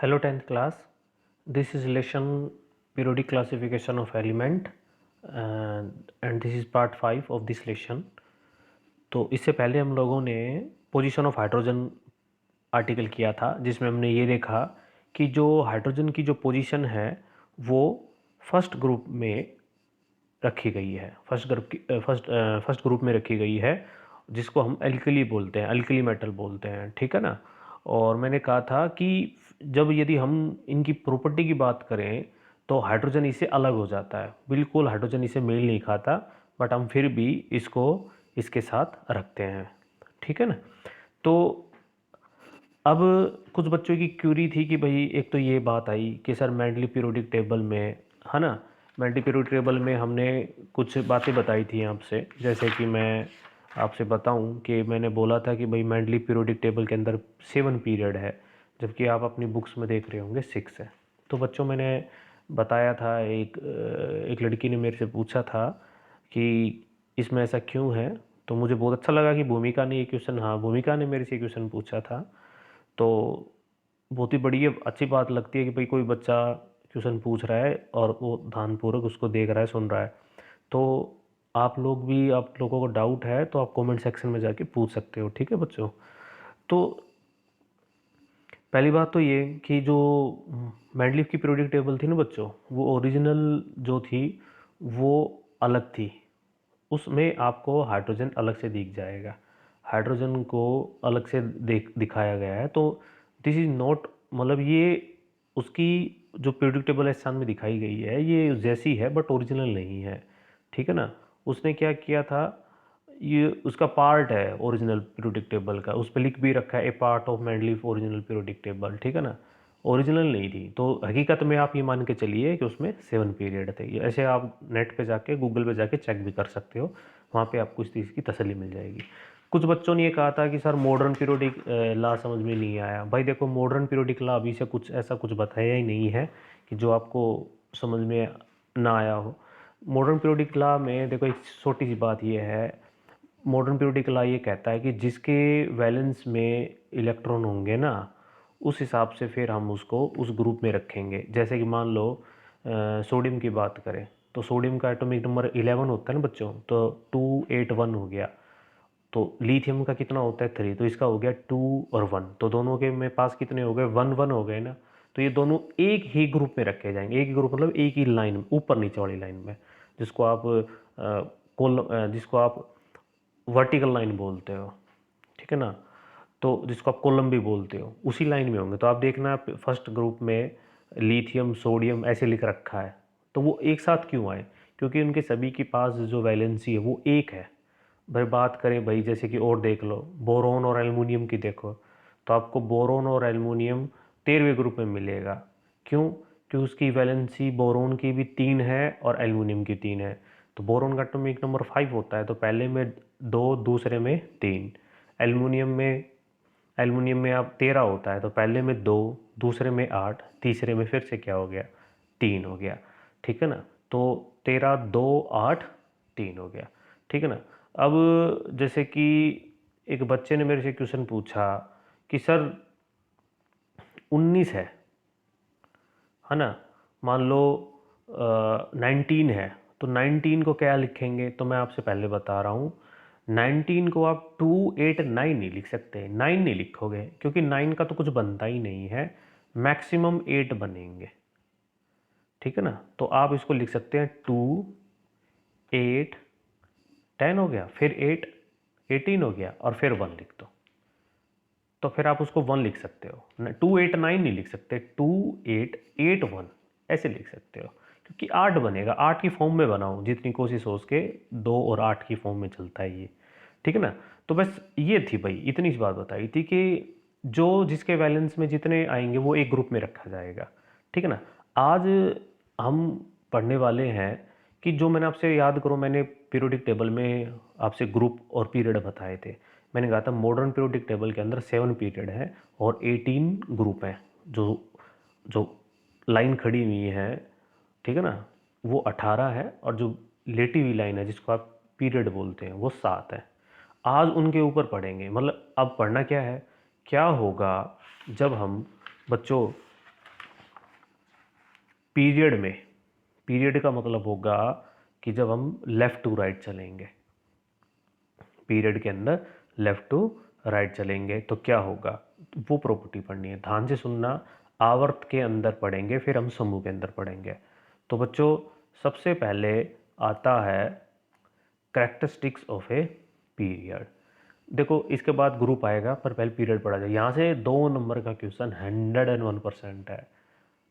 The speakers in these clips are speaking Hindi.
Hello 10th class. This is lesson periodic classification of element and this is part 5 of this lesson. तो इससे पहले हम लोगों ने पोजीशन ऑफ हाइड्रोजन आर्टिकल किया था जिसमें हमने ये देखा कि जो हाइड्रोजन की जो पोजीशन है वो फर्स्ट ग्रुप में रखी गई है, फर्स्ट ग्रुप में रखी गई है जिसको हम एल्कली बोलते हैं, एल्कली मेटल बोलते हैं, ठीक है ना। और मैंने कहा था कि जब यदि हम इनकी प्रॉपर्टी की बात करें तो हाइड्रोजन इससे अलग हो जाता है, बिल्कुल हाइड्रोजन इसे मेल नहीं खाता, बट हम फिर भी इसको इसके साथ रखते हैं, ठीक है ना। तो अब कुछ बच्चों की क्यूरी थी कि भाई एक तो ये बात आई कि सर मेंडली पीरियोडिक टेबल में, है ना, मेंडली पीरियोडिक टेबल में हमने कुछ बातें बताई थी आपसे, जैसे कि मैं आपसे बताऊं कि मैंने बोला था कि भाई मेंडली पीरियोडिक टेबल के अंदर 7 पीरियड है, जबकि आप अपनी बुक्स में देख रहे होंगे 6 है। तो बच्चों मैंने बताया था, एक लड़की ने मेरे से पूछा था कि इसमें ऐसा क्यों है। तो मुझे बहुत अच्छा लगा कि भूमिका ने ये क्वेश्चन, हाँ भूमिका ने मेरे से क्वेश्चन पूछा था। तो बहुत ही बड़ी अच्छी बात लगती है कि भाई कोई बच्चा क्वेश्चन पूछ रहा है और वो ध्यानपूर्वक उसको देख रहा है, सुन रहा है। तो आप लोग भी, आप लोगों को डाउट है तो आप कमेंट सेक्शन में जाके पूछ सकते हो, ठीक है बच्चों। तो पहली बात तो ये कि जो मेंडलीफ की पीरियोडिक टेबल थी ना बच्चों, वो ओरिजिनल जो थी वो अलग थी। उसमें आपको हाइड्रोजन अलग से दिख जाएगा, हाइड्रोजन को अलग से दिखाया गया है। तो दिस इज़ नॉट, मतलब ये उसकी जो पीरियोडिक टेबल इस स्थान में दिखाई गई है ये जैसी है बट ओरिजिनल नहीं है, ठीक है ना। उसने क्या किया था, ये उसका पार्ट है ओरिजिनल पीरियोडिक टेबल का, उस पर लिख भी रखा है a part of Mendeleev original periodic table, ठीक है ना। ओरिजिनल नहीं थी, तो हकीकत में आप ये मान के चलिए कि उसमें 7 पीरियड थे। ऐसे आप नेट पे जाके, गूगल पे जाके चेक भी कर सकते हो, वहाँ पे आपको इस चीज़ की तसल्ली मिल जाएगी। कुछ बच्चों ने ये कहा था कि सर मॉडर्न पीरियोडिक लॉ समझ में नहीं आया। भाई देखो, मॉडर्न पीरियोडिक लॉ अभी से कुछ ऐसा कुछ बताया ही नहीं है कि जो आपको समझ में ना आया हो। मॉडर्न पीरियोडिक लॉ में देखो एक छोटी सी बात ये है, मॉडर्न पीरियोडिक लॉ ये कहता है कि जिसके वैलेंस में इलेक्ट्रॉन होंगे ना, उस हिसाब से फिर हम उसको उस ग्रुप में रखेंगे। जैसे कि मान लो सोडियम की बात करें तो सोडियम का एटॉमिक नंबर 11 होता है ना बच्चों, तो 281 हो गया। तो लिथियम का कितना होता है 3, तो इसका हो गया 2 और 1, तो दोनों के मेरे पास कितने हो गए, 1 1 हो गए ना। तो ये दोनों एक ही ग्रुप में रखे जाएंगे, एक ही ग्रुप मतलब एक ही लाइन, ऊपर नीचे वाली लाइन में, जिसको आप जिसको आप वर्टिकल लाइन बोलते हो, ठीक है ना। तो जिसको आप कॉलम भी बोलते हो, उसी लाइन में होंगे। तो आप देखना फर्स्ट ग्रुप में लिथियम सोडियम ऐसे लिख रखा है, तो वो एक साथ क्यों आए, क्योंकि उनके सभी के पास जो वैलेंसी है वो एक है। भाई बात करें भाई, जैसे कि और देख लो बोरोन और एल्युमिनियम की देखो, तो आपको बोरोन और एल्युमिनियम 13वें ग्रुप में मिलेगा। क्यों? क्योंकि उसकी वैलेंसी बोरोन की भी 3 है और एल्युमिनियम की 3 है। तो बोरोन का एटॉमिक नंबर 5 होता है, तो पहले में 2, दूसरे में 3। एल्युमिनियम में आप 13 होता है, तो पहले में 2, दूसरे में 8, तीसरे में फिर से क्या हो गया, 3 हो गया, ठीक है ना। तो 13 2 8 3 हो गया, ठीक है ना। अब जैसे कि एक बच्चे ने मेरे से क्वेश्चन पूछा कि सर 19 है ना, मान लो 19 है, तो 19 को क्या लिखेंगे, तो मैं आपसे पहले बता रहा हूँ 19 को आप 289 नहीं लिख सकते, 9 नहीं लिखोगे, क्योंकि 9 का तो कुछ बनता ही नहीं है, मैक्सिमम 8 बनेंगे, ठीक है ना। तो आप इसको लिख सकते हैं 2 8 10 हो गया, फिर 8 18 हो गया, और फिर 1 लिख दो, तो फिर आप उसको 1 लिख सकते हो। 289 नहीं लिख सकते, 2881 ऐसे लिख सकते हो, क्योंकि 8 बनेगा, 8 की फॉर्म में बनाओ जितनी कोशिश हो उसके, 2 और 8 की फॉर्म में चलता है ये, ठीक है ना। तो बस ये थी भाई, इतनी सी बात बताई थी कि जो जिसके बैलेंस में जितने आएंगे वो एक ग्रुप में रखा जाएगा, ठीक है ना। आज हम पढ़ने वाले हैं कि जो मैंने आपसे याद करो, मैंने पीरियोडिक टेबल में आपसे ग्रुप और पीरियड बताए थे। मैंने कहा था मॉडर्न पीरियोडिक टेबल के अंदर 7 पीरियड है और 18 ग्रुप हैं। जो जो लाइन खड़ी हुई है, ठीक है ना, वो 18 है, और जो लेटी हुई लाइन है जिसको आप पीरियड बोलते हैं वो 7 है। आज उनके ऊपर पढ़ेंगे, मतलब अब पढ़ना क्या है, क्या होगा जब हम बच्चों पीरियड में, पीरियड का मतलब होगा कि जब हम लेफ़्ट टू राइट चलेंगे, पीरियड के अंदर लेफ़्ट टू राइट चलेंगे तो क्या होगा, वो प्रॉपर्टी पढ़नी है। ध्यान से सुनना, आवर्त के अंदर पढ़ेंगे फिर हम समूह के अंदर पढ़ेंगे। तो बच्चों सबसे पहले आता है कैरेक्टरिस्टिक्स ऑफ ए पीरियड। देखो इसके बाद ग्रुप आएगा पर पहले पीरियड पढ़ा जाए। यहाँ से 2 नंबर का क्वेश्चन 101% है,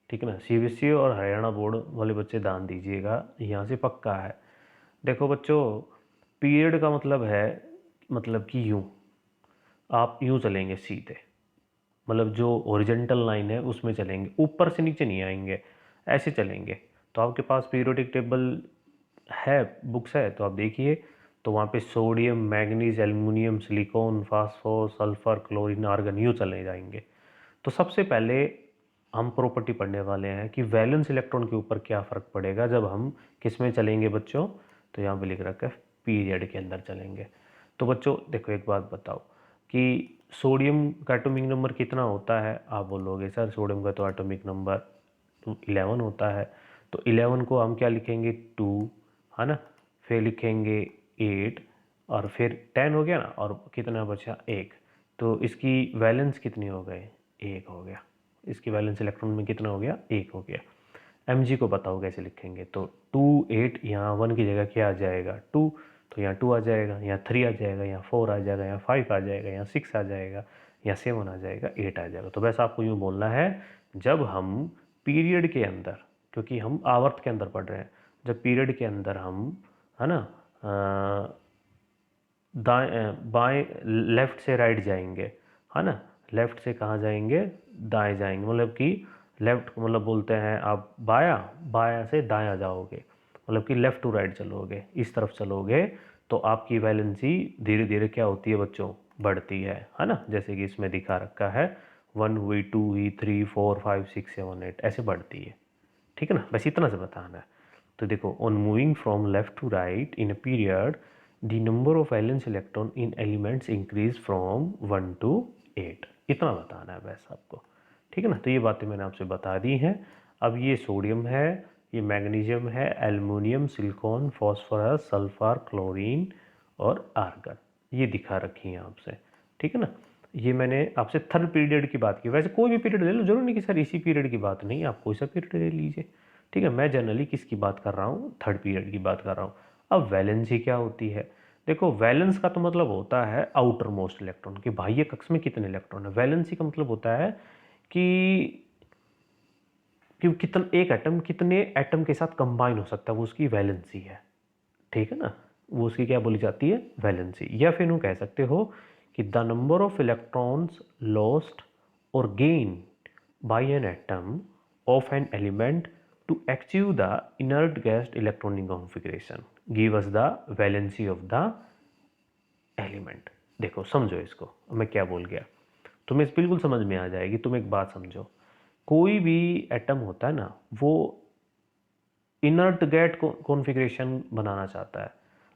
ठीक है ना। सीबीएसई और हरियाणा बोर्ड वाले बच्चे ध्यान दीजिएगा, यहाँ से पक्का है। देखो बच्चों, पीरियड का मतलब है, मतलब कि यूँ आप यूँ चलेंगे सीधे, मतलब जो ओरिजेंटल लाइन है उसमें चलेंगे, ऊपर से नीचे नहीं आएंगे, ऐसे चलेंगे। तो आपके पास पीरियोडिक टेबल है, बुक्स है तो आप देखिए, तो वहाँ पे sodium, manganese, aluminium, silicon, phosphorus, sulphur, chlorine, argon यूँ चले जाएंगे। तो सबसे पहले हम प्रॉपर्टी पढ़ने वाले हैं कि वैलेंस इलेक्ट्रॉन के ऊपर क्या फ़र्क पड़ेगा जब हम किस में चलेंगे बच्चों। तो यहाँ पे लिख रखा है पीरियड के अंदर चलेंगे। तो बच्चों देखो एक बात बताओ कि सोडियम का एटॉमिक नंबर कितना होता है। आप बोलोगे सर सोडियम का तो एटॉमिक नंबर 11 होता है। तो 11 को हम क्या लिखेंगे 2, है ना, फिर लिखेंगे 8 और फिर 10 हो गया ना, और कितना बचा 1। तो इसकी वैलेंस कितनी हो गई, 1 हो गया। इसकी वैलेंस इलेक्ट्रॉन में कितना हो गया, 1 हो गया। mg को बताओ कैसे लिखेंगे। तो 2 8 यहाँ 1 की जगह क्या आ जाएगा 2, तो यहाँ 2 आ जाएगा, यहाँ 3 आ जाएगा, यहाँ 4 आ जाएगा, यहाँ 5 आ जाएगा, यहाँ 6 आ जाएगा, यहाँ 7 आ जाएगा, 8 आ जाएगा। तो वैसे आपको यूँ बोलना है जब हम पीरियड के अंदर, क्योंकि हम आवर्त के अंदर पढ़ रहे हैं, जब पीरियड के अंदर हम, है ना, दाएं बाएं लेफ़्ट से राइट जाएंगे, है ना, लेफ़्ट से कहाँ जाएंगे, दाएं जाएंगे, मतलब कि लेफ़्ट मतलब बोलते हैं आप बाया, बाया से दायां जाओगे, मतलब कि लेफ़्ट टू राइट चलोगे, इस तरफ चलोगे तो आपकी वैलेंसी धीरे धीरे क्या होती है बच्चों, बढ़ती है ना। जैसे कि इसमें दिखा रखा है 1 हुई, 2 हुई, 3 4 5 6 7 8 ऐसे बढ़ती है, ठीक है ना। बस इतना से बताना है। तो देखो on moving from left to right in a period the number of valence electron in elements increase from 1 to 8, इतना बताना है वैसे आपको, ठीक है ना। तो ये बातें मैंने आपसे बता दी हैं। अब ये सोडियम है, ये मैग्नीशियम है, aluminium, silicon, phosphorus, sulphur, chlorine और आर्गन, ये दिखा रखी हैं आपसे, ठीक है ना। ये मैंने आपसे थर्ड पीरियड की बात की। वैसे कोई भी पीरियड ले लो, जरूर नहीं कि सर इसी पीरियड की बात, नहीं, आप कोई सा पीरियड ले लीजिए, ठीक है। मैं जनरली किसकी बात कर रहा हूँ, थर्ड पीरियड की बात कर रहा हूँ। अब वैलेंसी क्या होती है, देखो वैलेंस का तो मतलब होता है आउटर मोस्ट इलेक्ट्रॉन, कि बाह्य कक्ष में कितने इलेक्ट्रॉन है। वैलेंसी का मतलब होता है कि कितना एक एटम कितने एटम के साथ कंबाइन हो सकता है, वो उसकी वैलेंसी है, ठीक है ना। वो उसकी क्या बोली जाती है, वैलेंसी। या फिर यूँ कह सकते हो कि the number of electrons lost और gain by an atom of an element to achieve the inert gas electronic configuration give us the valency of the element. देखो समझो इसको, मैं क्या बोल गया, तुम्हें बिल्कुल समझ में आ जाएगी। तुम एक बात समझो, कोई भी एटम होता है ना, वो इनर्ट गैस कॉन्फ़िगरेशन बनाना चाहता है,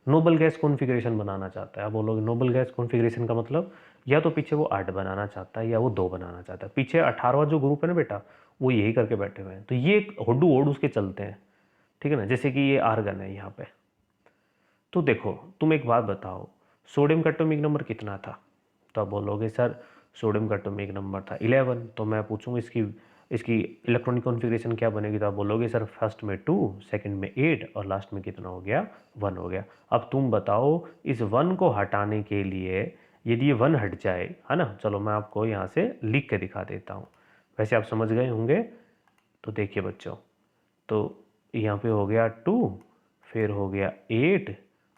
नोबल गैस कॉन्फ़िगरेशन बनाना चाहता है। आप बोलोगे नोबल गैस कॉन्फ़िगरेशन का मतलब, या तो पीछे वो 8 बनाना चाहता है या वो 2 बनाना चाहता है। पीछे 18वां जो ग्रुप है ना बेटा, वो यही करके बैठे हुए हैं। तो ये होडू होड उसके चलते हैं, ठीक है ना। जैसे कि ये आर्गन है यहाँ पे। तो देखो तुम एक बात बताओ, सोडियम का एटॉमिक नंबर कितना था। तो आप बोलोगे सर सोडियम का एटॉमिक नंबर था 11। तो मैं पूछूंगा इसकी इसकी इलेक्ट्रॉनिक कॉन्फ़िगरेशन क्या बनेगी। तो आप बोलोगे सर फर्स्ट में 2, सेकंड में 8 और लास्ट में कितना हो गया, 1 हो गया। अब तुम बताओ इस 1 को हटाने के लिए, यदि ये 1 हट जाए, है ना, चलो मैं आपको यहाँ से लिख के दिखा देता हूँ, वैसे आप समझ गए होंगे। तो देखिए बच्चों, तो यहाँ पे हो गया 2, फिर हो गया 8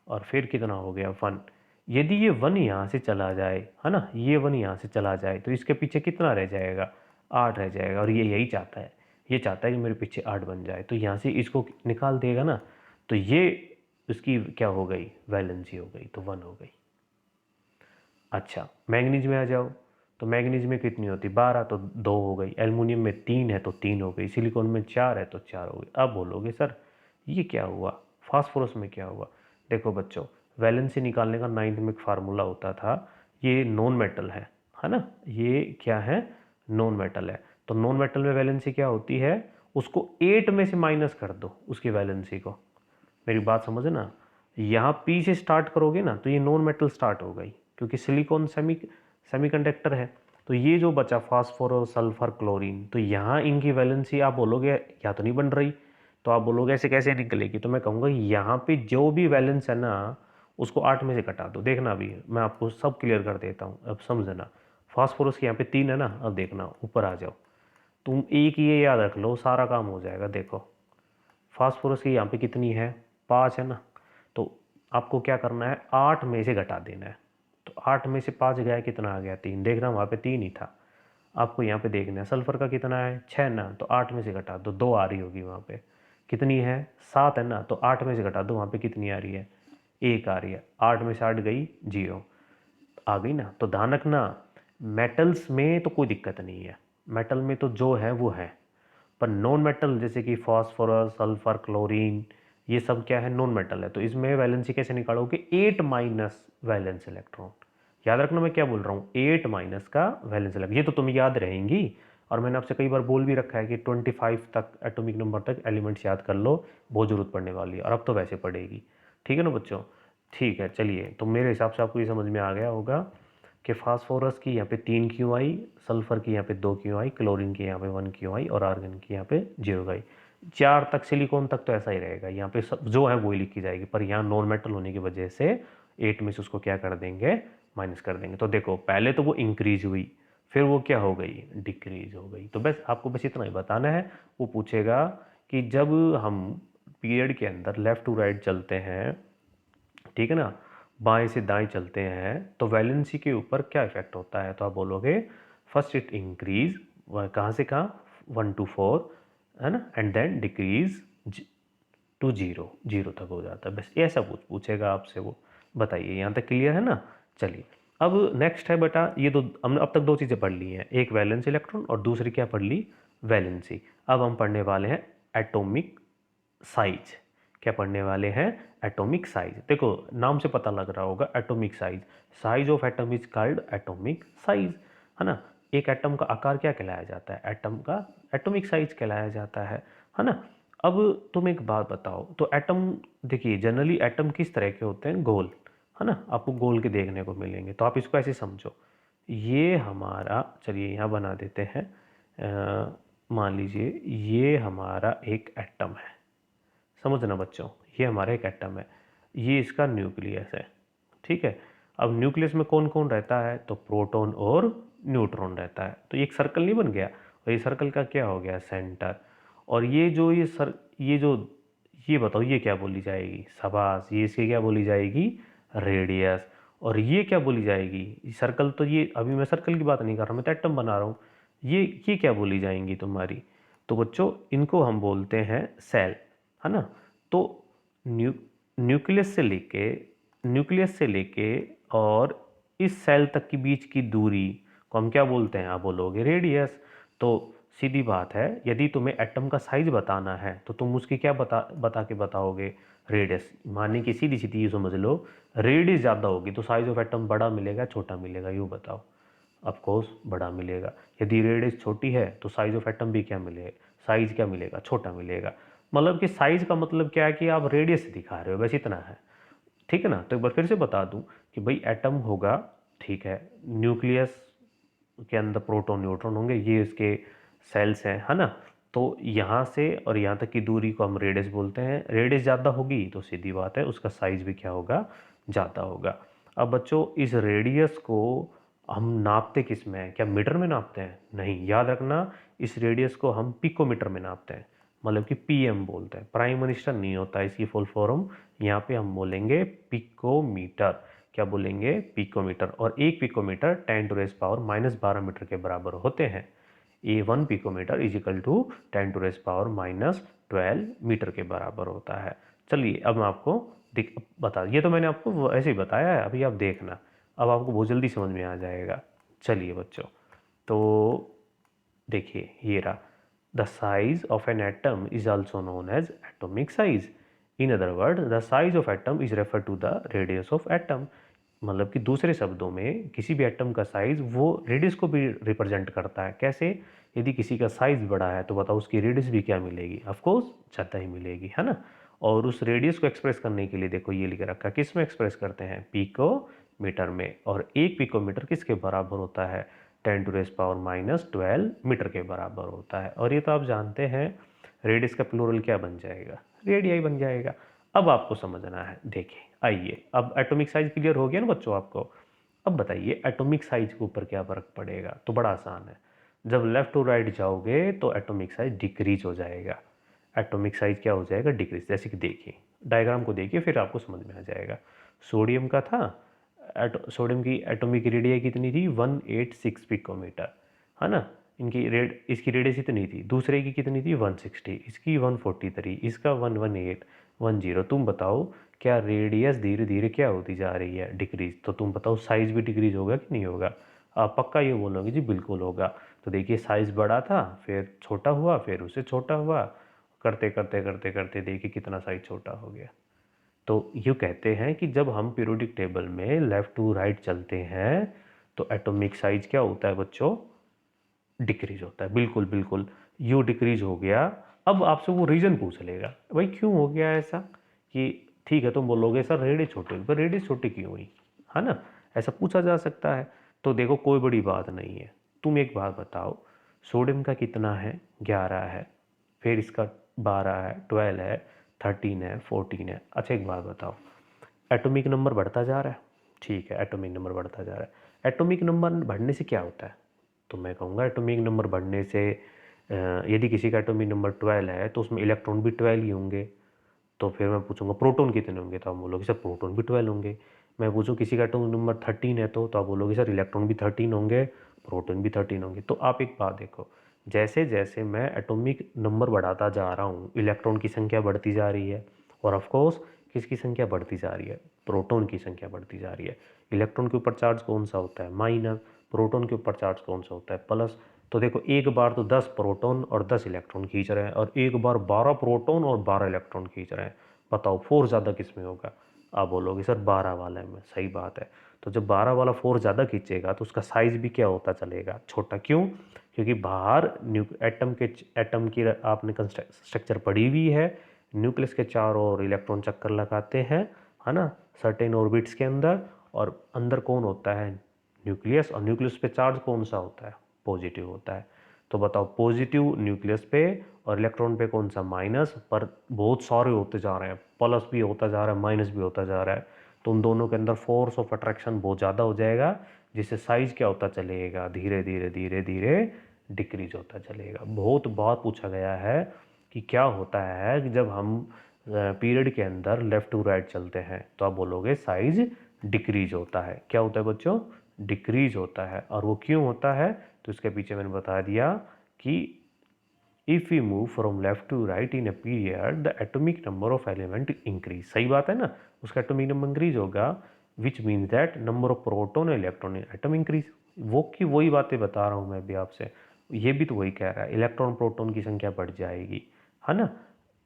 और फिर कितना हो गया 1। यदि ये 1 यहाँ से चला जाए, है ना, ये 1 यहाँ से चला जाए तो इसके पीछे कितना रह जाएगा, 8 रह जाएगा। और ये यही चाहता है, ये चाहता है कि मेरे पीछे 8 बन जाए। तो यहाँ से इसको निकाल देगा ना, तो ये उसकी क्या हो गई, वैलेंसी हो गई, तो 1 हो गई। अच्छा मैंगनीज में आ जाओ, तो मैंगनीज में कितनी होती, 12, तो 2 हो गई। एल्युमिनियम में 3 है तो 3 हो गई। सिलिकॉन में 4 है तो 4 हो गई। अब बोलोगे सर ये क्या हुआ, फास्फोरस में क्या हुआ। देखो बच्चों, वैलेंसी निकालने का 9th में एक फार्मूला होता था। ये नॉन मेटल है ना, ये क्या है, नॉन मेटल है। तो नॉन मेटल में वैलेंसी क्या होती है, उसको 8 में से माइनस कर दो उसकी वैलेंसी को। मेरी बात समझना, यहाँ P से स्टार्ट करोगे ना तो ये नॉन मेटल स्टार्ट हो गई, क्योंकि सिलिकॉन सेमीकंडक्टर है। तो ये जो बचा फास्फोरस सल्फर क्लोरीन, तो यहाँ इनकी वैलेंसी आप बोलोगे या तो नहीं बन रही, तो आप बोलोगे ऐसे कैसे निकलेगी, तो मैं कहूँगा यहाँ पे जो भी वैलेंस है ना उसको 8 में से घटा दो। देखना अभी मैं आपको सब क्लियर कर देता हूँ, अब समझना। फास्फोरस के यहाँ पे 3 है ना, अब देखना ऊपर आ जाओ, तुम एक ये याद रख लो, सारा काम हो जाएगा। देखो फास्फोरस की यहाँ पे कितनी है, 5 है ना, तो आपको क्या करना है, 8 में से घटा देना है। तो 8 में से 5 गया, कितना आ गया, 3। देखना वहाँ पे 3 ही था। आपको यहाँ पे देखना है सल्फर का कितना है, 6 ना, तो 8 में से घटा दो, 2 आ रही होगी वहाँ पे। कितनी है, 7 है ना, तो 8 में से घटा दो, वहाँ पे कितनी आ रही है, 1 आ रही है। 8 में से 8 गई, 0 आ गई ना। तो ध्यान रखना, मेटल्स में तो कोई दिक्कत नहीं है, मेटल में तो जो है वो है, पर नॉन मेटल जैसे कि फास्फोरस सल्फर क्लोरीन ये सब क्या है, नॉन मेटल है। तो इसमें वैलेंसी कैसे निकालोगे, 8 माइनस वैलेंस इलेक्ट्रॉन। याद रखना मैं क्या बोल रहा हूँ, 8 माइनस का वैलेंस इलेक्ट्रॉन, ये तो तुम्हें याद रहेंगी। और मैंने आपसे कई बार बोल भी रखा है कि 25 तक एटॉमिक नंबर तक एलिमेंट्स याद कर लो, बहुत ज़रूरत पड़ने वाली है, और अब तो वैसे पड़ेगी। ठीक है ना बच्चों, ठीक है। चलिए, तो मेरे हिसाब से आपको ये समझ में आ गया होगा कि फास्फोरस की यहाँ पे 3 क्यू आई, सल्फर की यहाँ पे 2 क्यू आई, क्लोरीन की यहाँ पे 1 क्यू आई, और आर्गन की यहाँ पे 0 आई। 4 तक, सिलिकॉन तक तो ऐसा ही रहेगा, यहाँ पे सब जो है वो ही लिखी जाएगी, पर यहाँ नॉन मेटल होने की वजह से 8 में से उसको क्या कर देंगे, माइनस कर देंगे। तो देखो पहले तो वो इंक्रीज हुई, फिर वो क्या हो गई, डिक्रीज हो गई। तो बस आपको बस इतना ही बताना है। वो पूछेगा कि जब हम पीरियड के अंदर लेफ्ट टू राइट चलते हैं, ठीक है ना, बाएं से दाएं चलते हैं, तो वैलेंसी के ऊपर क्या इफेक्ट होता है, तो आप बोलोगे फर्स्ट इट इंक्रीज, कहाँ से कहाँ, 1 to 4 है ना, एंड देन डिक्रीज टू 0, 0 तक हो जाता है। बस ऐसा पूछेगा आपसे वो। बताइए यहाँ तक क्लियर है ना। चलिए, अब नेक्स्ट है बेटा, ये दो हमने अब तक दो चीज़ें पढ़ ली हैं, एक वैलेंस इलेक्ट्रॉन और दूसरी क्या पढ़ ली, वैलेंसी। अब हम पढ़ने वाले हैं एटॉमिक साइज। क्या पढ़ने वाले हैं, एटॉमिक साइज। देखो नाम से पता लग रहा होगा atomic size, size of atom is called atomic size, है ना। एक एटम का आकार क्या कहलाया जाता है, एटम का एटॉमिक साइज कहलाया जाता है ना। अब तुम एक बात बताओ, तो एटम, देखिए जनरली एटम किस तरह के होते हैं, गोल, है ना, आपको गोल के देखने को मिलेंगे। तो आप इसको ऐसे समझो, ये हमारा, चलिए यहाँ बना देते हैं, मान लीजिए ये हमारा एक एटम है, समझना बच्चों, ये हमारा एक एटम है, ये इसका न्यूक्लियस है, ठीक है। अब न्यूक्लियस में कौन कौन रहता है, तो प्रोटॉन और न्यूट्रॉन रहता है। तो ये एक सर्कल नहीं बन गया, और ये सर्कल का क्या हो गया, सेंटर। और ये जो ये जो, ये बताओ ये क्या बोली जाएगी, शाबाश, ये इसकी क्या बोली जाएगी, रेडियस। और ये क्या बोली जाएगी, सर्कल, तो ये अभी मैं सर्कल की बात नहीं कर रहा, मैं तो एटम बना रहा हूँ। ये क्या बोली जाएंगी तुम्हारी, तो बच्चों इनको हम बोलते हैं सेल, है ना। तो न्यूक्लियस से लेके और इस सेल तक के बीच की दूरी को हम क्या बोलते हैं, आप बोलोगे रेडियस। तो सीधी बात है, यदि तुम्हें एटम का साइज बताना है तो तुम उसकी क्या बता के बताओगे, रेडियस। माने कि सीधी सीधी ये समझ लो, रेडियस ज़्यादा होगी तो साइज ऑफ एटम बड़ा मिलेगा छोटा मिलेगा, यूँ बताओ। ऑफ कोर्स बड़ा मिलेगा। यदि रेडियस छोटी है तो साइज ऑफ एटम भी क्या मिलेगा, साइज क्या मिलेगा, छोटा मिलेगा। मतलब कि साइज का मतलब क्या है कि आप रेडियस से दिखा रहे हो, बस इतना है, ठीक है ना। तो एक बार फिर से बता दूं कि भाई एटम होगा, ठीक है, न्यूक्लियस के अंदर प्रोटॉन न्यूट्रॉन होंगे, ये इसके सेल्स हैं, है ना। तो यहाँ से और यहाँ तक की दूरी को हम रेडियस बोलते हैं। रेडियस ज़्यादा होगी तो सीधी बात है उसका साइज भी क्या होगा, ज़्यादा होगा। अब बच्चों इस रेडियस को हम नापते किस में हैं, क्या मीटर में नापते हैं, नहीं, याद रखना, इस रेडियस को हम पिकोमीटर में नापते हैं, मतलब कि पीएम बोलते हैं, प्राइम मिनिस्टर नहीं होता इसकी फुल फॉर्म। यहाँ पे हम बोलेंगे पिकोमीटर, क्या बोलेंगे, पिकोमीटर। और एक पिकोमीटर 10⁻⁻12 मीटर के बराबर होते हैं। A 1 picometre is equal to 10⁻⁻12 metre के बराबर होता है। चलिए अब मैं आपको बता, ये तो मैंने आपको ऐसे ही बताया है, अभी आप देखना, अब आपको बहुत जल्दी समझ में आ जाएगा। चलिए बच्चों, तो देखिए ये रहा, the size of an atom is also known as atomic size. In other word the size of atom is refer to the radius of atom. मतलब कि दूसरे शब्दों में किसी भी एटम का साइज वो रेडियस को भी रिप्रेजेंट करता है। कैसे, यदि किसी का साइज़ बड़ा है तो बताओ उसकी रेडियस भी क्या मिलेगी, ऑफ कोर्स ज़्यादा ही मिलेगी, है ना। और उस रेडियस को एक्सप्रेस करने के लिए देखो ये लिख रखा है, किस में एक्सप्रेस करते हैं, पिकोमीटर में। और एक पिकोमीटर किसके बराबर होता है, 10⁻⁻12 मीटर के बराबर होता है। और ये तो आप जानते हैं रेडियस का प्लूरल क्या बन जाएगा, रेडियाई बन जाएगा। अब आपको समझना है, देखिए आइए, अब एटॉमिक साइज क्लियर हो गया ना बच्चों आपको। अब बताइए एटॉमिक साइज के ऊपर क्या फर्क पड़ेगा, तो बड़ा आसान है, जब लेफ्ट टू राइट जाओगे तो एटॉमिक साइज डिक्रीज हो जाएगा। एटॉमिक साइज क्या हो जाएगा, डिक्रीज। जैसे कि देखिए डायग्राम को देखिए फिर आपको समझ में आ जाएगा। सोडियम का था, सोडियम की एटॉमिक रेडियस कितनी थी, 186 पिकोमीटर, है ना। इसकी रेडियस कितनी थी, दूसरे की कितनी थी 160, इसकी 143, इसका 118 10। तुम बताओ क्या रेडियस धीरे धीरे क्या होती जा रही है, डिक्रीज। तो तुम बताओ साइज भी डिक्रीज होगा कि नहीं होगा। आप पक्का ये बोलोगे जी बिल्कुल होगा। तो देखिए साइज बड़ा था, फिर छोटा हुआ, फिर उससे छोटा हुआ, करते करते करते करते देखिए कितना साइज छोटा हो गया। तो यूँ कहते हैं कि जब हम पीरियोडिक टेबल में लेफ़्ट टू राइट चलते हैं तो एटॉमिक साइज क्या होता है बच्चों, डिक्रीज होता है। बिल्कुल बिल्कुल, यू डिक्रीज हो गया। अब आपसे वो रीज़न पूछ लेगा, भाई क्यों हो गया ऐसा, कि ठीक है तुम बोलोगे सर रेडियस छोटी हुई, पर रेडियस छोटी क्यों हुई, है ना, ऐसा पूछा जा सकता है। तो देखो कोई बड़ी बात नहीं है, तुम एक बात बताओ, सोडियम का कितना है, 11 है, फिर इसका 12 है, 12 है, 13 है, 14 है। अच्छा एक बात बताओ, एटॉमिक नंबर बढ़ता जा रहा है, ठीक है एटॉमिक नंबर बढ़ता जा रहा है। एटॉमिक नंबर बढ़ने से क्या होता है, तो मैं कहूँगा एटॉमिक नंबर बढ़ने से यदि किसी का एटॉमिक नंबर 12 है तो उसमें इलेक्ट्रॉन भी 12 ही होंगे। तो फिर मैं पूछूंगा प्रोटॉन कितने होंगे, तो आप बोलोगे सर प्रोटॉन भी 12 होंगे। मैं पूछूँ किसी का एटॉमिक नंबर 13 है तो आप बोलोगे सर इलेक्ट्रॉन भी 13 होंगे, प्रोटॉन भी 13 होंगे। तो आप एक बात देखो, जैसे जैसे मैं एटॉमिक नंबर बढ़ाता जा रहा हूँ इलेक्ट्रॉन की संख्या बढ़ती जा रही है, और ऑफ कोर्स किसकी संख्या बढ़ती जा रही है, प्रोटॉन की संख्या बढ़ती जा रही है। इलेक्ट्रॉन के ऊपर चार्ज कौन सा होता है, माइनस, प्रोटॉन के ऊपर चार्ज कौन सा होता है, प्लस। तो देखो एक बार तो 10 प्रोटॉन और 10 इलेक्ट्रॉन खींच रहे हैं, और एक बार 12 प्रोटॉन और 12 इलेक्ट्रॉन खींच रहे हैं। बताओ फोर्स ज़्यादा किस में होगा, आप बोलोगे सर 12 वाले में, सही बात है। तो जब 12 वाला फोर्स ज़्यादा खींचेगा तो उसका साइज भी क्या होता चलेगा, छोटा। क्यों, क्योंकि बाहर एटम की आपने स्ट्रक्चर पढ़ी हुई है, न्यूक्लियस के चारों ओर इलेक्ट्रॉन चक्कर लगाते हैं, है ना, सर्टेन ऑर्बिट्स के अंदर। और अंदर कौन होता है, न्यूक्लियस, और न्यूक्लियस पे चार्ज कौन सा होता है, पॉजिटिव होता है। तो बताओ पॉजिटिव न्यूक्लियस पे और इलेक्ट्रॉन पे कौन सा, माइनस। पर बहुत सारे होते जा रहे हैं, प्लस भी होता जा रहा है, माइनस भी होता जा रहा है। तो उन दोनों के अंदर फोर्स ऑफ अट्रैक्शन बहुत ज़्यादा हो जाएगा, जिससे साइज क्या होता चलेगा, धीरे धीरे धीरे धीरे डिक्रीज होता चलेगा। बहुत बार पूछा गया है कि क्या होता है कि जब हम पीरियड के अंदर लेफ़्ट टू राइट चलते हैं तो आप बोलोगे साइज डिक्रीज होता है। क्या होता है बच्चों, डिक्रीज होता है। और वो क्यों होता है, तो इसके पीछे मैंने बता दिया कि if we move from left to right in a period the atomic number of element increase. सही बात है ना, उसका एटॉमिक नंबर इंक्रीज होगा, which means that number of proton electron in atom increase. वो की वही बातें बता रहा हूँ मैं भी आपसे, ये भी तो वही कह रहा है, इलेक्ट्रॉन प्रोटॉन की संख्या बढ़ जाएगी, है ना।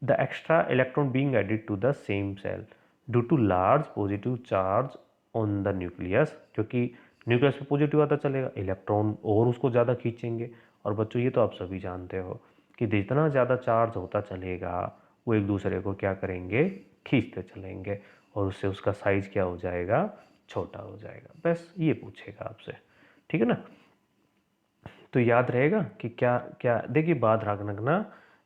The extra electron being added to the same shell due to large positive charge on the nucleus, क्योंकि न्यूक्लियस पे पॉजिटिव आता चलेगा, इलेक्ट्रॉन और उसको ज़्यादा खींचेंगे। और बच्चों ये तो आप सभी जानते हो कि जितना ज़्यादा चार्ज होता चलेगा वो एक दूसरे को क्या करेंगे, खींचते चलेंगे, और उससे उसका साइज क्या हो जाएगा, छोटा हो जाएगा। बस ये पूछेगा आपसे, ठीक है ना। तो याद रहेगा कि क्या क्या, देखिए बात रखना,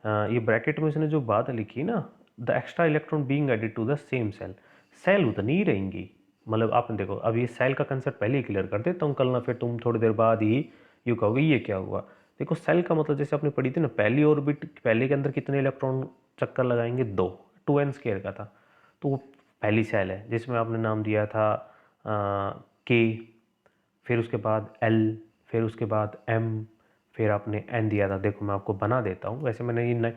ये ब्रैकेट में इसने जो बात लिखी ना, the extra electron being added to the same shell, shell उतनी ही रहेंगी। मतलब आपने देखो, अब ये सेल का कंसेप्ट पहले ही क्लियर कर देता हूँ, कल ना फिर तुम थोड़ी देर बाद ही यूँ कहोगे ये क्या हुआ। देखो सेल का मतलब जैसे आपने पढ़ी थी ना, पहली ऑर्बिट, पहले के अंदर कितने इलेक्ट्रॉन चक्कर लगाएंगे, 2, 2n² का था। तो वो पहली सेल है जिसमें आपने नाम दिया था के, फिर उसके बाद एल, फिर उसके बाद एम, फिर आपने एन दिया था। देखो मैं आपको बना देता हूँ, वैसे मैंने ये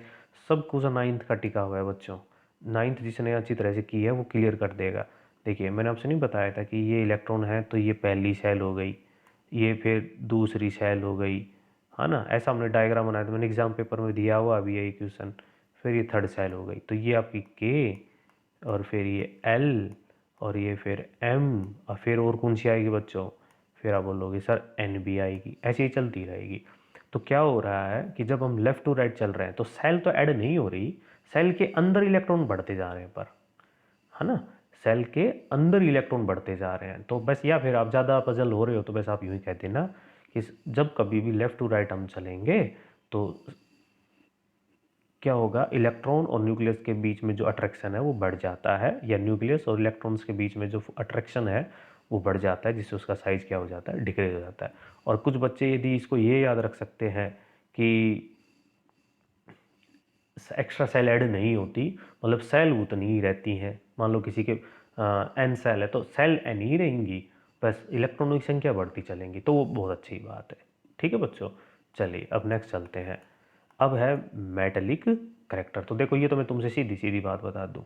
सब कुछ नाइन्थ का टिका हुआ है बच्चों, नाइन्थ जिसने अच्छी तरह से की है वो क्लियर कर देगा। देखिए मैंने आपसे नहीं बताया था कि ये इलेक्ट्रॉन है तो ये पहली सेल हो गई, ये फिर दूसरी सेल हो गई, है ना। ऐसा हमने डायग्राम बनाया था, मैंने एग्जाम पेपर में दिया हुआ अभी यही क्वेश्चन। फिर ये थर्ड सेल हो गई, तो ये आपकी के, और फिर ये एल, और ये फिर एम, और फिर और कौन सी आएगी बच्चों, फिर आप बोलोगे सर एन भी आएगी, ऐसे ही चलती रहेगी। तो क्या हो रहा है कि जब हम लेफ्ट टू राइट चल रहे हैं तो सेल तो ऐड नहीं हो रही, सेल के अंदर इलेक्ट्रॉन बढ़ते जा रहे हैं पर, है ना, सेल के अंदर इलेक्ट्रॉन बढ़ते जा रहे हैं। तो बस, या फिर आप ज़्यादा पजल हो रहे हो तो बस आप यूँ ही कहते ना कि जब कभी भी लेफ़्ट टू राइट हम चलेंगे तो क्या होगा, इलेक्ट्रॉन और न्यूक्लियस के बीच में जो अट्रैक्शन है वो बढ़ जाता है, या न्यूक्लियस और इलेक्ट्रॉन्स के बीच में जो अट्रैक्शन है वो बढ़ जाता है, जिससे उसका साइज़ क्या हो जाता है, डिक्रीज हो जाता है। और कुछ बच्चे यदि इसको ये याद रख सकते हैं कि एक्स्ट्रा सेल ऐड नहीं होती, मतलब सेल उतनी ही रहती हैं, मान लो किसी के एन सेल है तो सेल एन ही रहेंगी, बस इलेक्ट्रॉनों की संख्या बढ़ती चलेंगी, तो वो बहुत अच्छी बात है। ठीक है बच्चों, चलिए अब नेक्स्ट चलते हैं। अब है मेटेलिक करेक्टर। तो देखो, ये तो मैं तुमसे सीधी सीधी बात बता दूं,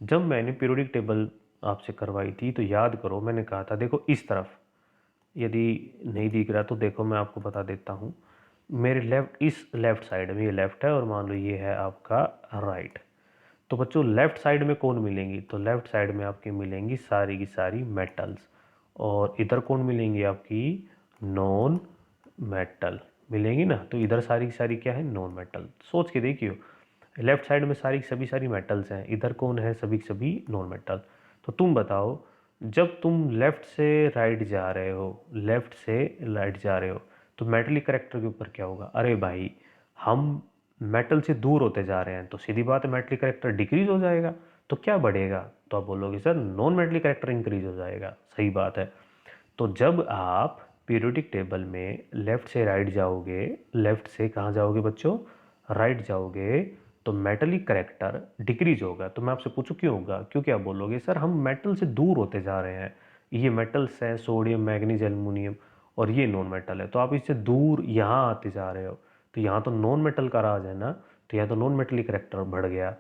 जब मैंने पीरियोडिक टेबल आपसे करवाई थी तो याद करो मैंने कहा था, देखो इस तरफ, यदि नहीं दिख रहा तो देखो मैं आपको बता देता हूँ, मेरे लेफ्ट, इस लेफ्ट साइड में, ये लेफ्ट है और मान लो ये है आपका राइट। तो बच्चों लेफ्ट साइड में कौन मिलेंगी, तो लेफ्ट साइड में आपकी मिलेंगी सारी की सारी मेटल्स, और इधर कौन मिलेंगी आपकी, नॉन मेटल मिलेंगी ना। तो इधर सारी की सारी क्या है, नॉन मेटल। सोच के देखियो, लेफ्ट साइड में सारी सभी सारी मेटल्स हैं, इधर कौन है, सभी सभी नॉन मेटल। तो तुम बताओ, जब तुम लेफ्ट से राइट जा रहे हो, लेफ्ट से राइट जा रहे हो, तो मेटलिक करेक्टर के ऊपर क्या होगा, अरे भाई हम मेटल से दूर होते जा रहे हैं तो सीधी बात है मेटलिक करेक्टर डिक्रीज हो जाएगा। तो क्या बढ़ेगा, तो आप बोलोगे sir non metallic character increase हो जाएगा, सही बात है। तो जब आप पीरियोडिक टेबल में लेफ्ट से राइट जाओगे, लेफ्ट से कहाँ जाओगे बच्चों, राइट जाओगे, तो मेटलिक करेक्टर डिक्रीज होगा। तो मैं आपसे पूछूं क्यों होगा, क्योंकि आप बोलोगे सर हम मेटल से दूर होते जा रहे हैं, ये मेटल्स हैं सोडियम मैग्नीज एल्युमिनियम, और ये नॉन मेटल है, तो आप इससे दूर यहाँ आते जा रहे हो, तो यहाँ तो नॉन मेटल का राज है ना, तो यहाँ तो नॉन मेटलिक करेक्टर बढ़ गया,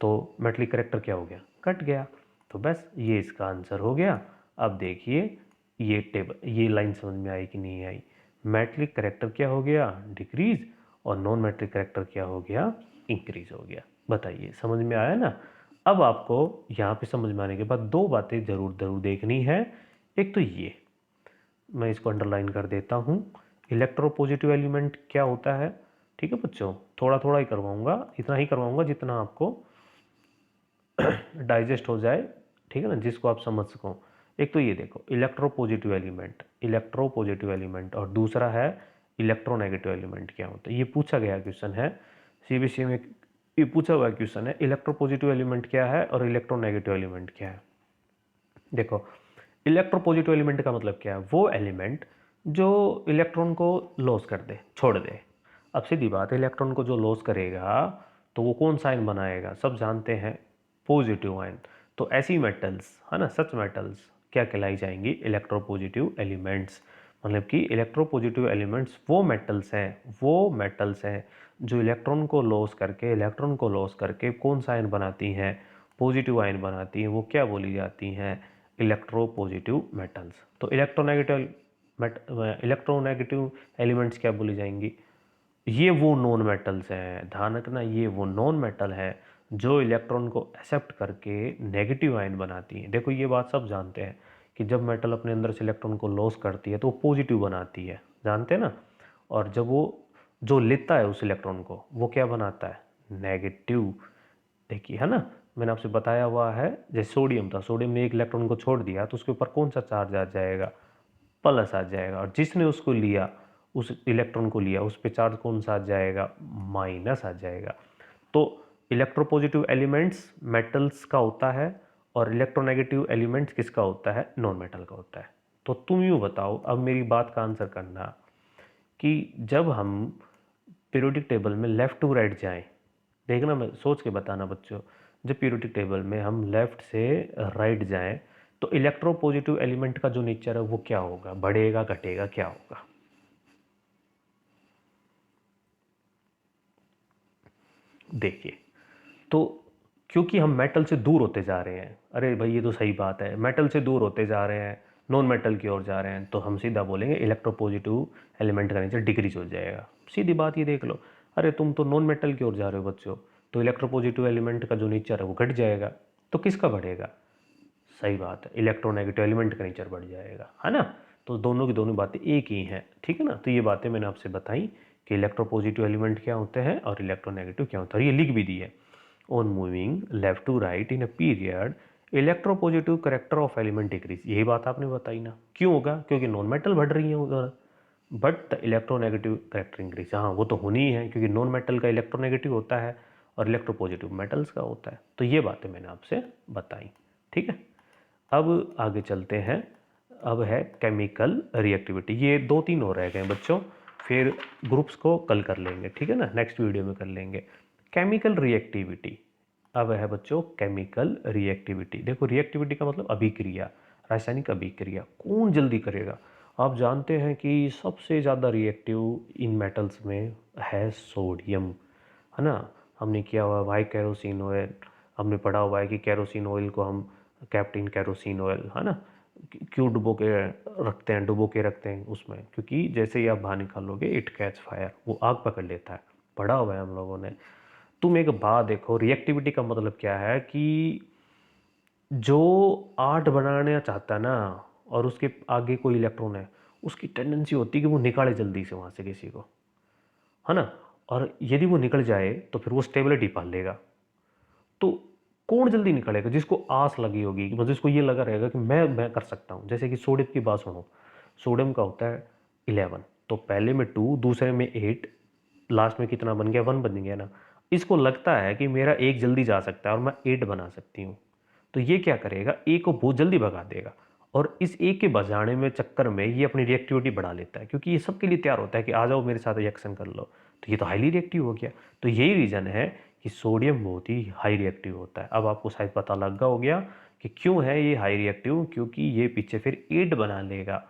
तो मेटलिक करेक्टर क्या हो गया, कट गया। तो बस ये इसका आंसर हो गया। अब देखिए ये टेबल, ये लाइन समझ में आई कि नहीं आई, मेटलिक करेक्टर क्या हो गया, डिक्रीज, और नॉन मेट्रिक करेक्टर क्या हो गया, इंक्रीज हो गया। बताइए समझ में आया ना। अब आपको यहाँ पे समझ में आने के बाद दो बातें जरूर जरूर देखनी है। एक तो ये, मैं इसको अंडरलाइन कर देता हूँ, इलेक्ट्रोपॉजिटिव एलिमेंट क्या होता है। ठीक है बच्चों, थोड़ा थोड़ा ही करवाऊंगा, इतना ही करवाऊंगा जितना आपको डाइजेस्ट हो जाए, ठीक है ना, जिसको आप समझ सको। एक तो ये देखो इलेक्ट्रोपॉजिटिव एलिमेंट, इलेक्ट्रोपॉजिटिव एलिमेंट, और दूसरा है इलेक्ट्रोनेगेटिव एलिमेंट क्या होता है। ये पूछा गया क्वेश्चन है सीबीएसई में, ये पूछा हुआ क्वेश्चन है, इलेक्ट्रोपॉजिटिव एलिमेंट क्या है और इलेक्ट्रोनेगेटिव एलिमेंट क्या है। देखो इलेक्ट्रोपॉजिटिव एलिमेंट का मतलब क्या है, वो एलिमेंट जो इलेक्ट्रॉन को लॉस कर दे, छोड़ दे। अब सीधी बात है, इलेक्ट्रॉन को जो लॉस करेगा तो वो कौन सा आयन बनाएगा, सब जानते हैं, पॉजिटिव आयन। तो ऐसी मेटल्स, है ना, सच मेटल्स क्या कहलाई जाएंगी, इलेक्ट्रोपॉजिटिव एलिमेंट्स। मतलब कि इलेक्ट्रोपॉजिटिव एलिमेंट्स वो मेटल्स हैं, वो मेटल्स हैं जो इलेक्ट्रॉन को लॉस करके, इलेक्ट्रॉन को लॉस करके कौन सा आयन बनाती हैं, पॉजिटिव आयन बनाती हैं, वो क्या बोली जाती हैं, इलेक्ट्रोपॉजिटिव मेटल्स। तो इलेक्ट्रोनेगेटिव एलिमेंट्स क्या बोली जाएंगी, ये वो नॉन मेटल्स हैं, ध्यान रखना, ये वो नॉन मेटल है जो इलेक्ट्रॉन को एक्सेप्ट करके नेगेटिव आयन बनाती हैं। देखो ये बात सब जानते हैं कि जब मेटल अपने अंदर से इलेक्ट्रॉन को लॉस करती है तो वो पॉजिटिव बनाती है, जानते हैं ना, और जब वो जो लेता है उस इलेक्ट्रॉन को वो क्या बनाता है, नेगेटिव। देखिए है ना, मैंने आपसे बताया हुआ है, जैसे सोडियम था, सोडियम ने एक इलेक्ट्रॉन को छोड़ दिया तो उसके ऊपर कौन सा चार्ज आ जाएगा, प्लस आ जाएगा, और जिसने उसको लिया, उस इलेक्ट्रॉन को लिया, उस पे चार्ज कौन सा आ जाएगा, माइनस आ जाएगा। तो इलेक्ट्रोपॉजिटिव एलिमेंट्स मेटल्स का होता है और इलेक्ट्रोनेगेटिव एलिमेंट्स किसका होता है, नॉन मेटल का होता है। तो तुम यूँ बताओ, अब मेरी बात का आंसर करना, कि जब हम पीरियोडिक टेबल में लेफ़्ट टू राइट जाएं, देखना, मैं सोच के बताना बच्चों, जब पीरियोडिक टेबल में हम लेफ़्ट से राइट जाएं तो इलेक्ट्रोपॉजिटिव एलिमेंट का जो नेचर है वो क्या होगा, बढ़ेगा घटेगा, क्या होगा। देखिए, तो क्योंकि हम मेटल से दूर होते जा रहे हैं, अरे भाई ये तो सही बात है, मेटल से दूर होते जा रहे हैं, नॉन मेटल की ओर जा रहे हैं, तो हम सीधा बोलेंगे इलेक्ट्रोपॉजिटिव एलिमेंट का नेचर डिक्रीज हो जाएगा। सीधी बात ये देख लो, अरे तुम तो नॉन मेटल की ओर जा रहे हो बच्चों, तो इलेक्ट्रोपॉजिटिव एलिमेंट का जो नेचर है वो घट जाएगा, तो किसका बढ़ेगा, सही बात है, इलेक्ट्रोनेगेटिव एलिमेंट का नेचर बढ़ जाएगा, है ना। तो दोनों की दोनों बातें एक ही हैं, ठीक है ना। तो ये बातें मैंने आपसे बताई कि इलेक्ट्रोपॉजिटिव एलिमेंट क्या होते हैं और इलेक्ट्रोनेगेटिव क्या होता है, और ये लिख भी दिया है। On moving left to right in a period electropositive character of element decrease. यही बात आपने बताई ना, क्यों होगा, क्योंकि नॉन मेटल बढ़ रही है उधर, but the electronegative character increase. हाँ वो तो होनी ही है, क्योंकि नॉन मेटल का इलेक्ट्रोनेगेटिव होता है और इलेक्ट्रोपॉजिटिव मेटल्स का होता है। तो ये बातें मैंने आपसे बताई, ठीक है। अब आगे चलते हैं। अब है केमिकल रिएक्टिविटी। ये 2-3 हो रह गए बच्चों, फिर ग्रुप्स को कल कर लेंगे, ठीक है ना, नेक्स्ट वीडियो में कर लेंगे। Chemical reactivity. अब है बच्चों केमिकल रिएक्टिविटी। देखो रिएक्टिविटी का मतलब अभिक्रिया, रासायनिक अभिक्रिया। कौन जल्दी करेगा? आप जानते हैं कि सबसे ज़्यादा रिएक्टिव इन मेटल्स में है सोडियम, है ना। हमने किया हुआ है भाई केरोसिन ऑयल, हमने पढ़ा हुआ है कि केरोसिन ऑयल को हम कैप्टिन केरोसिन ऑयल, है ना, क्यों डुबो के रखते हैं उसमें, क्योंकि जैसे ही आप बाहर निकालोगे इट कैच फायर, वो आग पकड़ लेता है। पढ़ा हुआ है हम लोगों ने। तुम एक बात देखो, रिएक्टिविटी का मतलब क्या है कि जो आर्ट बनाना चाहता है ना और उसके आगे कोई इलेक्ट्रॉन है, उसकी टेंडेंसी होती है कि वो निकाले जल्दी से वहाँ से किसी को, है ना। और यदि वो निकल जाए तो फिर वो स्टेबिलिटी पा लेगा। तो कौन जल्दी निकलेगा? जिसको आस लगी होगी, मतलब जिसको ये लगा रहेगा कि मैं कर सकता हूँ। जैसे कि सोडियम की बात सुनो, सोडियम का होता है 11, तो पहले में 2, दूसरे में 8, लास्ट में कितना बन गया? 1 बन गया ना। इसको लगता है कि मेरा एक जल्दी जा सकता है और मैं 8 बना सकती हूँ। तो ये क्या करेगा, ए को बहुत जल्दी भगा देगा, और इस ए के बजाने में चक्कर में ये अपनी रिएक्टिविटी बढ़ा लेता है, क्योंकि ये सबके लिए तैयार होता है कि आ जाओ मेरे साथ रिएक्शन कर लो। तो ये तो हाईली रिएक्टिव हो गया। तो यही रीज़न है कि सोडियम बहुत ही हाई रिएक्टिव होता है। अब आपको शायद पता लग गया हो गया कि क्यों है ये हाई रिएक्टिव, क्योंकि ये पीछे फिर 8 बना लेगा।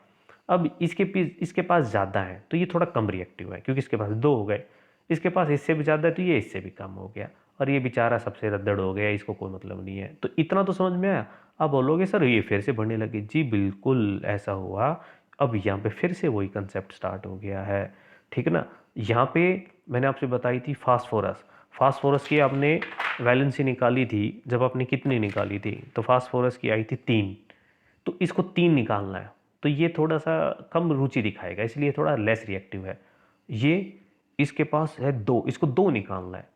अब इसके पास ज़्यादा है तो ये थोड़ा कम रिएक्टिव है, क्योंकि इसके पास 2 हो गए। इसके पास इससे भी ज़्यादा है तो ये इससे भी कम हो गया, और ये बेचारा सबसे रद्दड़ हो गया, इसको कोई मतलब नहीं है। तो इतना तो समझ में आया। आप बोलोगे सर ये फिर से बढ़ने लगी, जी बिल्कुल ऐसा हुआ। अब यहाँ पे फिर से वही कंसेप्ट स्टार्ट हो गया है, ठीक है ना। यहाँ पे मैंने आपसे बताई थी फास्फोरस। फास्फोरस की आपने वैलेंसी निकाली थी, जब आपने कितनी निकाली थी, तो फास्फोरस की आई थी 3। तो इसको 3 निकालना है, तो ये थोड़ा सा कम रुचि दिखाएगा, इसलिए थोड़ा लेस रिएक्टिव है। ये इसके पास है 2, इसको 2 निकालना है,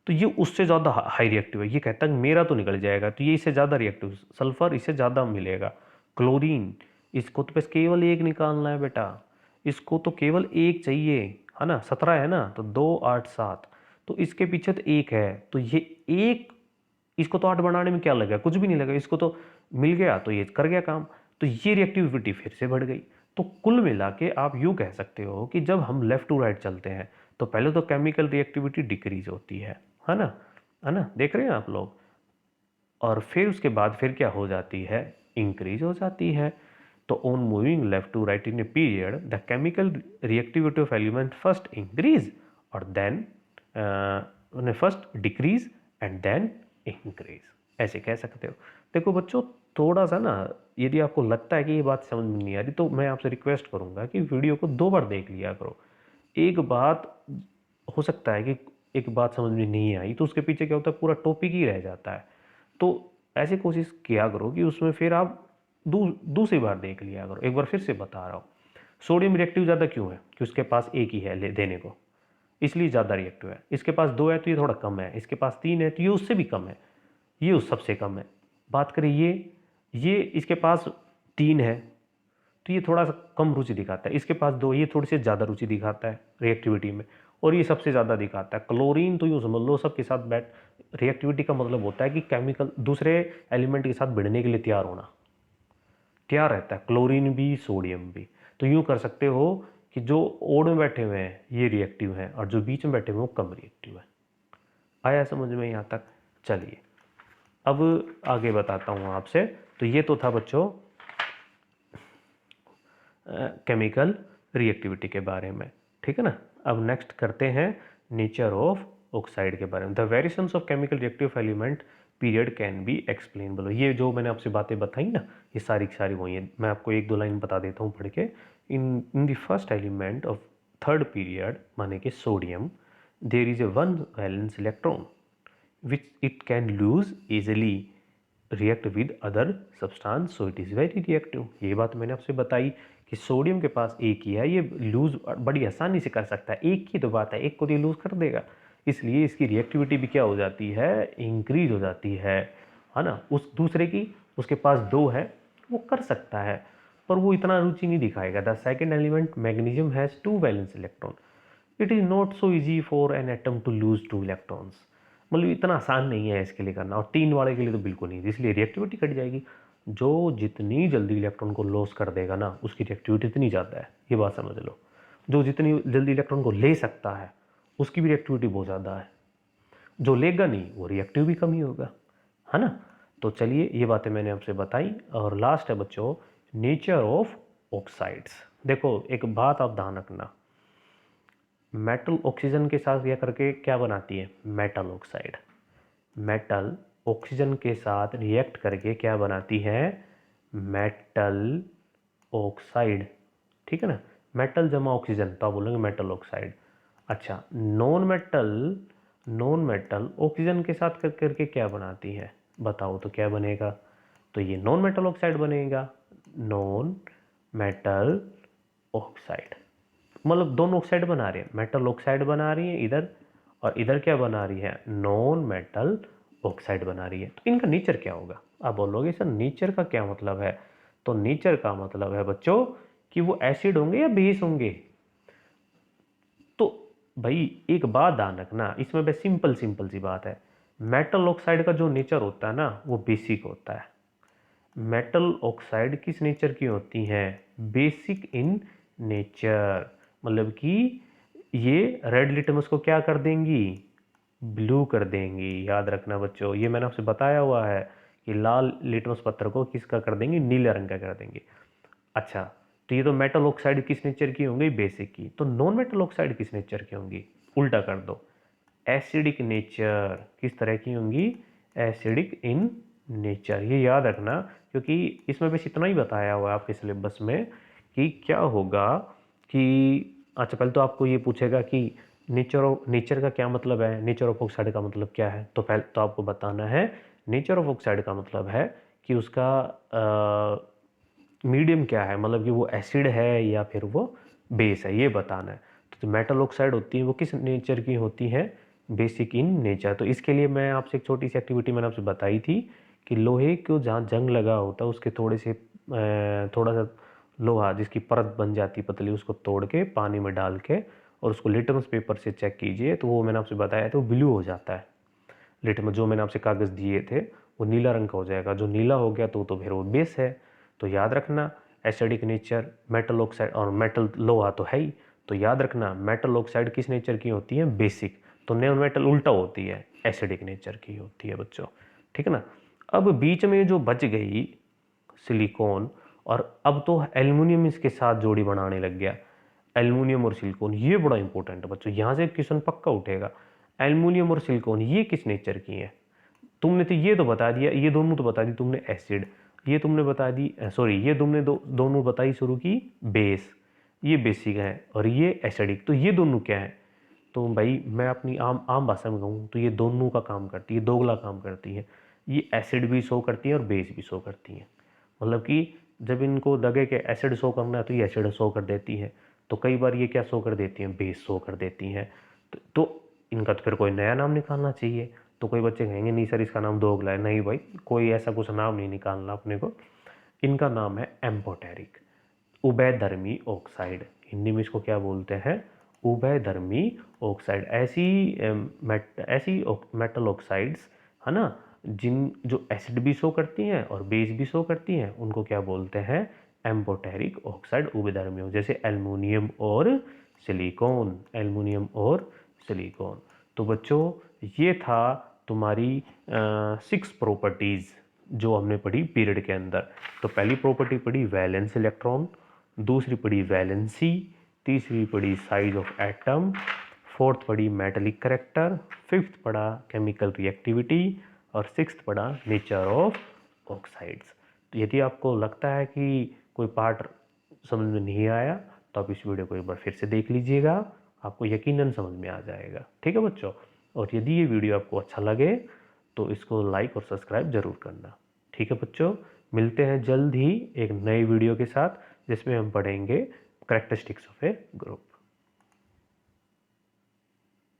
तो ये उससे ज़्यादा हाई रिएक्टिव है। ये कहता है मेरा तो निकल जाएगा, तो ये इससे ज़्यादा रिएक्टिव। सल्फर इससे ज़्यादा मिलेगा। क्लोरीन, इसको तो बस केवल 1 निकालना है बेटा, इसको तो केवल 1 चाहिए, है ना। 17 है ना, तो 2 8 7, तो इसके पीछे तो 1 है, तो ये 1, इसको तो 8 बनाने में क्या लगा, कुछ भी नहीं लगा, इसको तो मिल गया, तो ये कर गया काम। तो ये रिएक्टिविटी फिर से बढ़ गई। तो कुल मिला के आप यूँ कह सकते हो कि जब हम लेफ्ट टू राइट चलते हैं तो पहले तो केमिकल रिएक्टिविटी डिक्रीज होती है ना, है ना, देख रहे हैं आप लोग। और फिर उसके बाद फिर क्या हो जाती है, इंक्रीज हो जाती है। तो on moving left to right in a period the chemical reactivity of element first increase और then first decrease and then increase, ऐसे कह सकते हो। देखो बच्चों, थोड़ा सा ना, यदि आपको लगता है कि ये बात समझ में नहीं आ रही तो मैं आपसे रिक्वेस्ट करूंगा कि वीडियो को 2 बार देख लिया करो। एक बात, हो सकता है कि एक बात समझ में नहीं आई तो उसके पीछे क्या होता है, पूरा टॉपिक ही रह जाता है। तो ऐसे कोशिश किया करो कि उसमें फिर आप दूसरी बार देख लिया करो। एक बार फिर से बता रहा हूँ, सोडियम रिएक्टिव ज़्यादा क्यों है, कि उसके पास एक ही है देने को, इसलिए ज़्यादा रिएक्टिव है। इसके पास 2 है तो ये थोड़ा कम है, इसके पास 3 है तो ये उससे भी कम है, ये उस सबसे कम है। बात करें ये इसके पास 3 है तो ये थोड़ा सा कम रुचि दिखाता है, इसके पास 2, ये थोड़ी सी ज़्यादा रुचि दिखाता है रिएक्टिविटी में, और ये सबसे ज़्यादा दिखाता है। क्लोरीन तो यूँ समझ लो सबके साथ बैठ, रिएक्टिविटी का मतलब होता है कि केमिकल दूसरे एलिमेंट के साथ भिड़ने के लिए तैयार होना, तैयार रहता है, क्लोरीन भी सोडियम भी। तो यूँ कर सकते हो कि जो ओड में बैठे हुए हैं ये रिएक्टिव हैं, और जो बीच में बैठे हुए हैं वो कम रिएक्टिव है। आया समझ में यहाँ तक? चलिए अब आगे बताता हूँ आपसे। तो ये तो था बच्चों केमिकल रिएक्टिविटी के बारे में, ठीक है ना। अब नेक्स्ट करते हैं नेचर ऑफ ऑक्साइड के बारे में। The variations of chemical reactive element period can be explain. बोलो, ये जो मैंने आपसे बातें बताई ना, ये सारी की सारी वही है। मैं आपको 1-2 लाइन बता देता हूँ पढ़ के। In the first element of third period, माने कि sodium, there is a 1 valence electron which it can lose easily react with other substance, so it is very reactive। ये बात मैंने आपसे बताई कि सोडियम के पास एक ही है, ये लूज़ बड़ी आसानी से कर सकता है। एक की तो बात है, एक को तो ये लूज़ कर देगा, इसलिए इसकी रिएक्टिविटी भी क्या हो जाती है, इंक्रीज हो जाती है ना। उस दूसरे की, उसके पास 2 है, वो कर सकता है पर वो इतना रुचि नहीं दिखाएगा। The second element magnesium has 2 valence electron, it is not so easy for an atom to lose 2 electrons. मतलब इतना आसान नहीं है इसके लिए करना, और 3 वाले के लिए तो बिल्कुल नहीं, इसलिए रिएक्टिविटी घट जाएगी। जो जितनी जल्दी इलेक्ट्रॉन को लॉस कर देगा ना, उसकी रिएक्टिविटी इतनी ज़्यादा है, ये बात समझ लो। जो जितनी जल्दी इलेक्ट्रॉन को ले सकता है, उसकी भी रिएक्टिविटी बहुत ज़्यादा है। जो लेगा नहीं, वो रिएक्टिव भी कम ही होगा, है ना। तो चलिए, ये बातें मैंने आपसे बताई। और लास्ट है बच्चों, नेचर ऑफ ऑक्साइड्स। देखो, एक बात आप ध्यान रखना, मेटल ऑक्सीजन के साथ रिएक्ट करके क्या बनाती है, मेटल ऑक्साइड। मेटल ऑक्सीजन के साथ रिएक्ट करके क्या बनाती है, मेटल ऑक्साइड। ठीक है ना, मेटल जमा ऑक्सीजन, तो आप बोलेंगे मेटल ऑक्साइड। अच्छा, नॉन मेटल ऑक्सीजन के साथ करके क्या बनाती है, बताओ तो क्या बनेगा। तो ये नॉन मेटल ऑक्साइड बनेगा, नॉन मेटल ऑक्साइड। मतलब दोनों ऑक्साइड बना रही है, मेटल ऑक्साइड बना रही है इधर, और इधर क्या बना रही है, नॉन मेटल ऑक्साइड बना रही है। तो इनका नेचर क्या होगा, आप बोलोगे सर नेचर का क्या मतलब है। तो नेचर का मतलब है बच्चों कि वो एसिड होंगे या बेस होंगे। तो भाई एक बात ध्यान रखना, इसमें बस सिंपल सी बात है, मेटल ऑक्साइड का जो नेचर होता है ना, वो बेसिक होता है। मेटल ऑक्साइड किस नेचर की होती हैं, बेसिक इन नेचर। मतलब कि ये रेड लिटमस को क्या कर देंगी, ब्लू कर देंगी। याद रखना बच्चों, ये मैंने आपसे बताया हुआ है कि लाल लिटमस पत्थर को किसका कर देंगे, नीले रंग का कर देंगे। अच्छा, तो ये तो मेटल ऑक्साइड किस नेचर की होंगी, बेसिक की। तो नॉन मेटल ऑक्साइड किस नेचर की होंगी, उल्टा कर दो, एसिडिक नेचर। किस तरह की होंगी, एसिडिक इन नेचर। ये याद रखना, क्योंकि इसमें बस इतना ही बताया हुआ है आपके सिलेबस में कि क्या होगा कि, अच्छा पहले तो आपको ये पूछेगा कि नेचर का क्या मतलब है, नेचर ऑफ ऑक्साइड का मतलब क्या है। तो पहले तो आपको बताना है, नेचर ऑफ ऑक्साइड का मतलब है कि उसका मीडियम क्या है, मतलब कि वो एसिड है या फिर वो बेस है, ये बताना है। तो जो मेटल ऑक्साइड होती है वो किस नेचर की होती है, बेसिक इन नेचर। तो इसके लिए मैं आपसे एक छोटी सी एक्टिविटी मैंने आपसे बताई थी कि लोहे को जहाँ जंग लगा होता है उसके थोड़ा सा लोहा जिसकी परत बन जाती पतली, उसको तोड़ के पानी में डाल के और उसको लिटमस पेपर से चेक कीजिए, तो वो मैंने आपसे बताया तो ब्लू हो जाता है। लिटमस जो मैंने आपसे कागज़ दिए थे वो नीला रंग का हो जाएगा, जो नीला हो गया तो फिर वो बेस है। तो याद रखना, एसिडिक नेचर, मेटल ऑक्साइड, और मेटल लोहा तो है ही, तो याद रखना मेटल ऑक्साइड किस नेचर की होती है, बेसिक। तो नॉन मेटल उल्टा होती है, एसिडिक नेचर की होती है बच्चों। ठीक है ना। अब बीच में जो बच गई सिलिकॉन, और अब तो एल्युमिनियम इसके साथ जोड़ी बनाने लग गया। एल्युमिनियम और सिलिकॉन, ये बड़ा इंपॉर्टेंट है बच्चों, यहाँ से क्वेश्चन पक्का उठेगा। एल्युमिनियम और सिलिकॉन ये किस नेचर की है, तुमने तो ये तो बता दिया, ये दोनों तो बता दी तुमने एसिड, ये तुमने बता दी सॉरी ये तुमने दोनों बताई शुरू की बेस, ये बेसिक है, और ये एसिडिक। तो ये दोनों क्या है, तो भाई मैं अपनी आम आम भाषा में कहूँ तो ये दोनों का काम करती है, दोगला काम करती है। ये एसिड भी शो करती है और बेस भी शो करती है। मतलब कि जब इनको लगे कि एसिड शो करना है तो ये एसिड शो कर देती है, तो कई बार ये क्या शो कर देती हैं, बेस शो कर देती हैं। तो इनका तो फिर कोई नया नाम निकालना चाहिए। तो कोई बच्चे कहेंगे नहीं सर इसका नाम दोगला है, नहीं भाई कोई ऐसा कुछ नाम नहीं निकालना अपने को, इनका नाम है एम्फोटेरिक, उभयधर्मी ऑक्साइड। हिंदी में इसको क्या बोलते हैं, उभयधर्मी ऑक्साइड। ऐसी मेटल ऑक्साइड्स है ना, जिन जो एसिड भी शो करती हैं और बेस भी शो करती हैं, उनको क्या बोलते हैं, एम्फोटेरिक ऑक्साइड, उभयधर्मी। जैसे एल्युमिनियम और सिलिकॉन, एल्युमिनियम और सिलिकॉन। तो बच्चों ये था तुम्हारी 6 प्रॉपर्टीज़ जो हमने पढ़ी पीरियड के अंदर। तो पहली प्रॉपर्टी पढ़ी वैलेंस इलेक्ट्रॉन, दूसरी पढ़ी वैलेंसी, तीसरी पढ़ी साइज ऑफ एटम, फोर्थ पढ़ी मेटेलिक करेक्टर, फिफ्थ पढ़ा केमिकल रिएक्टिविटी, और सिक्स्थ पढ़ा नेचर ऑफ ऑक्साइड्स। तो यदि आपको लगता है कि कोई पार्ट समझ में नहीं आया तो आप इस वीडियो को एक बार फिर से देख लीजिएगा, आपको यकीनन समझ में आ जाएगा। ठीक है बच्चों, और यदि ये वीडियो आपको अच्छा लगे तो इसको लाइक और सब्सक्राइब जरूर करना। ठीक है बच्चों, मिलते हैं जल्द ही एक नए वीडियो के साथ। जिसमें हम पढ़ेंगे कैरेक्टरिस्टिक्स ऑफ ए ग्रुप।